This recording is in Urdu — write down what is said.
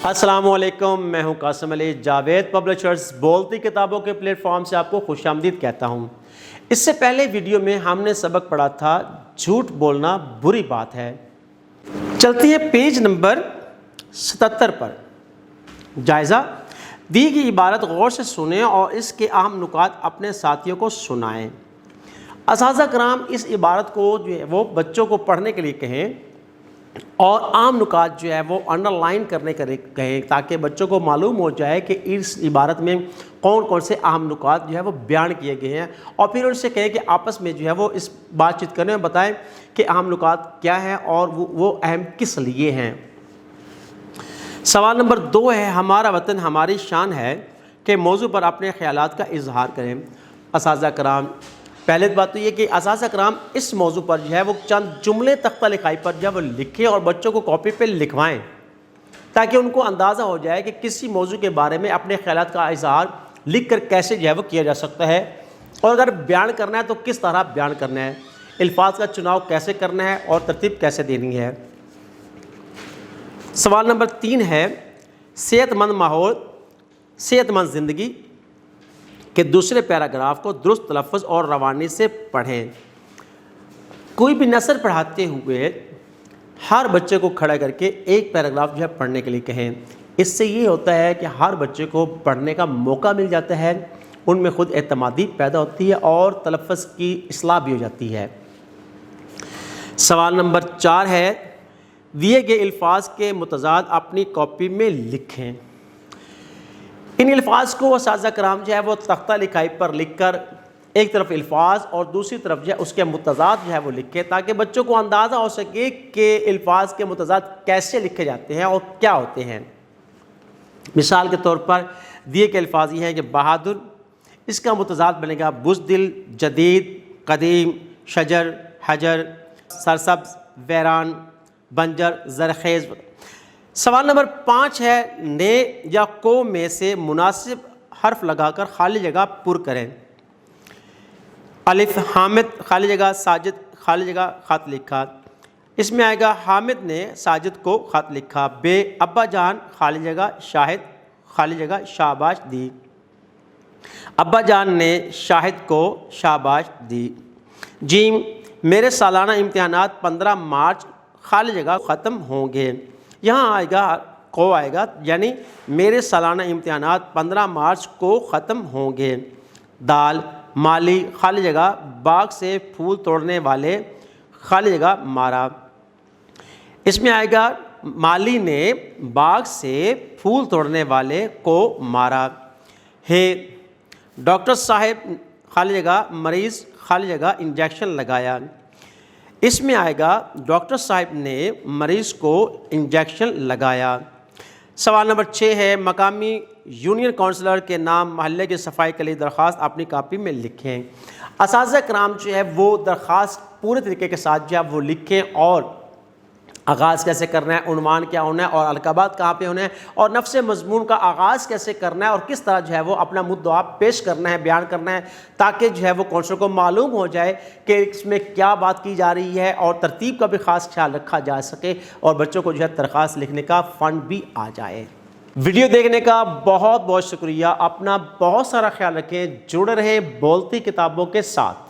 السلام علیکم، میں ہوں قاسم علی جاوید پبلشرز بولتی کتابوں کے پلیٹ فارم سے آپ کو خوش آمدید کہتا ہوں۔ اس سے پہلے ویڈیو میں ہم نے سبق پڑھا تھا جھوٹ بولنا بری بات ہے۔ چلتی ہے پیج نمبر 77 پر۔ جائزہ: دی گئی عبارت غور سے سنیں اور اس کے اہم نکات اپنے ساتھیوں کو سنائیں۔ اساتذہ کرام اس عبارت کو جو ہے وہ بچوں کو پڑھنے کے لیے کہیں اور عام نکات جو ہے وہ انڈر لائن کرنے کے لیے کہیں تاکہ بچوں کو معلوم ہو جائے کہ اس عبارت میں کون کون سے اہم نکات جو ہے وہ بیان کیے گئے ہیں، اور پھر ان سے کہیں کہ آپس میں جو ہے وہ اس بات چیت کرنے میں بتائیں کہ اہم نکات کیا ہیں اور وہ اہم کس لیے ہیں۔ سوال نمبر 2 ہے، ہمارا وطن ہماری شان ہے کہ موضوع پر اپنے خیالات کا اظہار کریں۔ اساتذہ کرام، پہلے بات تو یہ کہ اساتذہ کرام اس موضوع پر جو ہے وہ چند جملے تختہ لکھائی پر جو ہے وہ لکھیں اور بچوں کو کاپی پہ لکھوائیں تاکہ ان کو اندازہ ہو جائے کہ کسی موضوع کے بارے میں اپنے خیالات کا اظہار لکھ کر کیسے جو ہے وہ کیا جا سکتا ہے، اور اگر بیان کرنا ہے تو کس طرح بیان کرنا ہے، الفاظ کا چناؤ کیسے کرنا ہے اور ترتیب کیسے دینی ہے۔ سوال نمبر 3 ہے، صحت مند ماحول صحت مند زندگی کہ دوسرے پیراگراف کو درست تلفظ اور روانی سے پڑھیں۔ کوئی بھی نثر پڑھاتے ہوئے ہر بچے کو کھڑا کر کے ایک پیراگراف جو ہے پڑھنے کے لیے کہیں۔ اس سے یہ ہوتا ہے کہ ہر بچے کو پڑھنے کا موقع مل جاتا ہے، ان میں خود اعتمادی پیدا ہوتی ہے اور تلفظ کی اصلاح بھی ہو جاتی ہے۔ سوال نمبر 4 ہے، دیے گئے الفاظ کے متضاد اپنی کاپی میں لکھیں۔ ان الفاظ کو اساتذہ کرام جو ہے وہ تختہ لکھائی پر لکھ کر ایک طرف الفاظ اور دوسری طرف جو ہے اس کے متضاد جو ہے وہ لکھیں تاکہ بچوں کو اندازہ ہو سکے کہ الفاظ کے متضاد کیسے لکھے جاتے ہیں اور کیا ہوتے ہیں۔ مثال کے طور پر دیے گئے الفاظ یہ ہیں کہ بہادر، اس کا متضاد بنے گا بزدل، جدید، قدیم، شجر، حجر، سرسبز، ویران، بنجر، زرخیز۔ سوال نمبر 5 ہے، نے یا کو میں سے مناسب حرف لگا کر خالی جگہ پر کریں۔ الف حامد خالی جگہ ساجد خالی جگہ خط لکھا۔ اس میں آئے گا حامد نے ساجد کو خط لکھا۔ بے ابا جان خالی جگہ شاہد خالی جگہ شاباش دی۔ ابا جان نے شاہد کو شاباش دی۔ جیم میرے سالانہ امتحانات 15 مارچ خالی جگہ ختم ہوں گے۔ یہاں آئے گا کو آئے گا، یعنی میرے سالانہ امتحانات 15 مارچ کو ختم ہوں گے۔ دال مالی خالی جگہ باغ سے پھول توڑنے والے خالی جگہ مارا۔ اس میں آئے گا مالی نے باغ سے پھول توڑنے والے کو مارا۔ ہے ڈاکٹر صاحب خالی جگہ مریض خالی جگہ انجیکشن لگایا۔ اس میں آئے گا ڈاکٹر صاحب نے مریض کو انجیکشن لگایا۔ سوال نمبر 6 ہے، مقامی یونین کونسلر کے نام محلے کی صفائی کے لیے درخواست اپنی کاپی میں لکھیں۔ اساتذہ کرام جو ہے وہ درخواست پورے طریقے کے ساتھ جو ہے وہ لکھیں اور آغاز کیسے کرنا ہے، عنوان کیا ہونا ہے اور القابات کہاں پہ ہونا ہے اور نفس مضمون کا آغاز کیسے کرنا ہے اور کس طرح جو ہے وہ اپنا مدعا پیش کرنا ہے، بیان کرنا ہے تاکہ جو ہے وہ کونسلر کو معلوم ہو جائے کہ اس میں کیا بات کی جا رہی ہے اور ترتیب کا بھی خاص خیال رکھا جا سکے اور بچوں کو جو ہے درخواست لکھنے کا فن بھی آ جائے۔ ویڈیو دیکھنے کا بہت بہت شکریہ، اپنا بہت سارا خیال رکھیں، جڑے رہیں بولتی کتابوں کے ساتھ۔